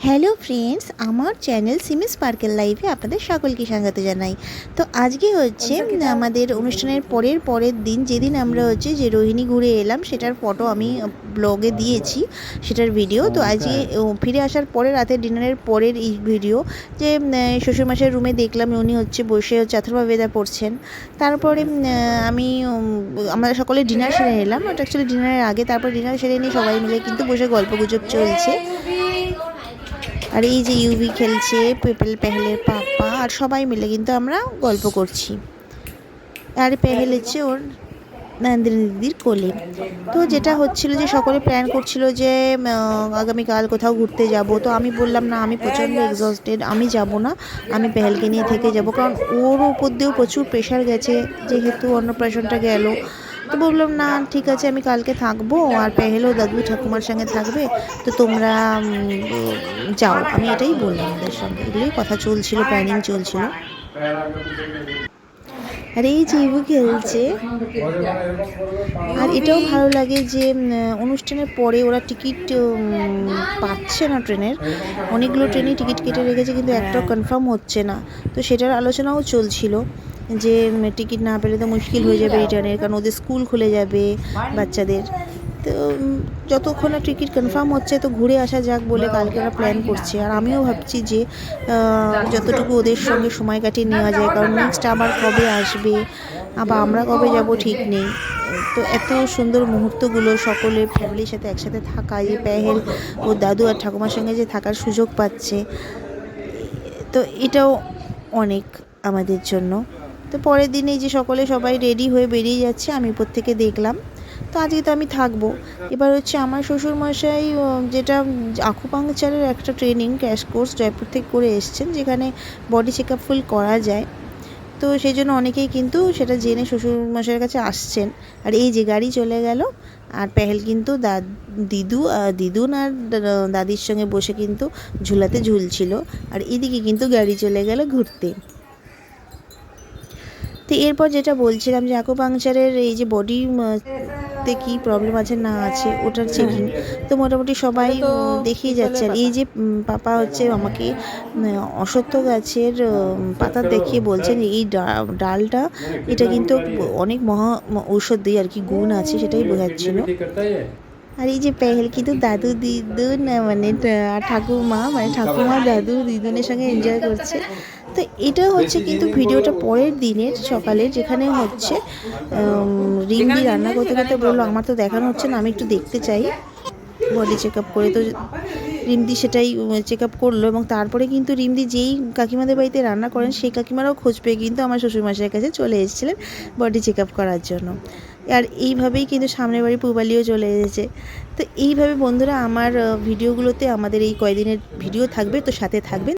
Hello friends, আমার channel Simi sparkle লাইভে আপনাদের সকলকে স্বাগত জানাই। তো আজকে হচ্ছে আমাদের অনুষ্ঠানের পরের দিন, যেদিন আমরা হচ্ছে যে রোহিণী ঘুরে এলাম সেটার ফটো আমি ব্লগে দিয়েছি, সেটার ভিডিও। তো আজকে ফিরে আসার পরে রাতের ডিনারের পরের এই ভিডিও, যে শ্বশুরমশাইয়ের রুমে দেখলাম উনি হচ্ছে বসে অথর্বা বেদা পড়ছেন। তারপরে আমরা সকলে ডিনার সেরে নিলাম। ওটা অ্যাকচুয়ালি ডিনারের আগে, তারপর ডিনার সেরে নিয়ে সবাই মিলে কিন্তু বসে গল্প গুজব চলছে। আর এই যে ইউভি খেলছে, পেপেল পেহেলের পাপা আর সবাই মিলে কিন্তু আমরা গল্প করছি। আর পেহেল হচ্ছে ওর নন্দিনী দিদির কোলে। তো যেটা হচ্ছিল যে সকলে প্ল্যান করছিল যে আগামীকাল কোথাও ঘুরতে যাব। তো আমি বললাম না, আমি প্রচণ্ড এক্সস্টেড, আমি যাব না, আমি পেহেলকে নিয়ে থেকে যাব, কারণ ওর উপর দিয়েও প্রচুর প্রেশার গেছে যেহেতু অন্নপ্রাশনটা গেল। তো বললাম না, ঠিক আছে, আমি কালকে থাকবো, আর পেহেলও দাদু ঠাকুমার সঙ্গে থাকবে, তো তোমরা যাও। আমি এটাই বললাম ওদের সঙ্গে, এগুলোই কথা চলছিল, প্ল্যানিং চলছিল। আর এই যে ইভু খেলছে। আর এটাও ভালো লাগে যে অনুষ্ঠানের পরে ওরা টিকিট পাচ্ছে না ট্রেনের, অনেকগুলো ট্রেনে টিকিট কেটে রেখেছে কিন্তু একটাও কনফার্ম হচ্ছে না। তো সেটার আলোচনাও চলছিল যে টিকিট না পেলে তো মুশকিল হয়ে যাবে রিটার্নের, কারণ ওদের স্কুল খুলে যাবে বাচ্চাদের। তো যতক্ষণ না টিকিট কনফার্ম হচ্ছে তো ঘুরে আসা যাক বলে কালকে ওরা প্ল্যান করছে। আর আমিও ভাবছি যে যতটুকু ওদের সঙ্গে সময় কাটিয়ে নেওয়া যায়, কারণ নেক্সট আবার কবে আসবে, আবার আমরা কবে যাব ঠিক নেই। তো এত সুন্দর মুহূর্তগুলো সকলে ফ্যামিলির সাথে একসাথে থাকা, যে পেহেল ও দাদু আর ঠাকুমার সঙ্গে যে থাকার সুযোগ পাচ্ছে, তো এটাও অনেক আমাদের জন্য। তো পরের দিনে যে সবাই রেডি হয়ে বেরিয়ে যাচ্ছে, আমি উপর থেকে দেখলাম। তো আজকে তো আমি থাকবো। এবার হচ্ছে আমার শ্বশুরমশাই যেটা আকুপাংচারের একটা ট্রেনিং ক্র্যাশ কোর্স জয়পুর থেকে করে এসছেন, যেখানে বডি চেক আপ ফুল করা যায়। তো সেই জন্য অনেকেই কিন্তু সেটা জেনে শ্বশুরমশাইয়ের কাছে আসছেন। আর এই যে গাড়ি চলে গেল, আর পেহেল কিন্তু দিদুন আর দাদির সঙ্গে বসে কিন্তু ঝুলাতে ঝুলছিল। আর এদিকে কিন্তু গাড়ি চলে গেল ঘুরতে। তো এরপর যেটা বলছিলাম যে অ্যাকুপাংচারের এই যে বডিতে কী প্রবলেম আছে না আছে ওটার চেকিং, তো মোটামুটি সবাই দেখিয়ে যাচ্ছে। আর এই যে পাপা হচ্ছে আমাকে অশ্বত্থ গাছের পাতা দেখিয়ে বলছেন এই ডালটা, এটা কিন্তু অনেক মহা ঔষধি আর কি গুণ আছে, সেটাই বোঝাচ্ছিল। আর এই যে পেহেল কিন্তু দাদু দিদুন মানে ঠাকুমা দাদু দিদুনের সঙ্গে এনজয় করছে। তো এটা হচ্ছে কিন্তু ভিডিওটা পরের দিনের সকালে, যেখানে হচ্ছে রিমদি রান্না করতে করতে বললো আমার তো দেখানো হচ্ছে না, আমি একটু দেখতে চাই বডি চেক আপ করে। তো রিমদি সেটাই চেক আপ করলো, এবং তারপরে কিন্তু রিমদি যেই কাকিমাদের বাড়িতে রান্না করেন সেই কাকিমারাও খোঁজ পেয়ে কিন্তু আমার শ্বশুরমশাইয়ের কাছে চলে এসেছিলেন বডি চেক আপ করার জন্য। আর এইভাবেই কিন্তু সামনের বাড়ি পুবালিও চলে এসেছে। তো এইভাবে বন্ধুরা আমার ভিডিওগুলোতে আমাদের এই কয়দিনের ভিডিও থাকবে, তো সাথে থাকবেন।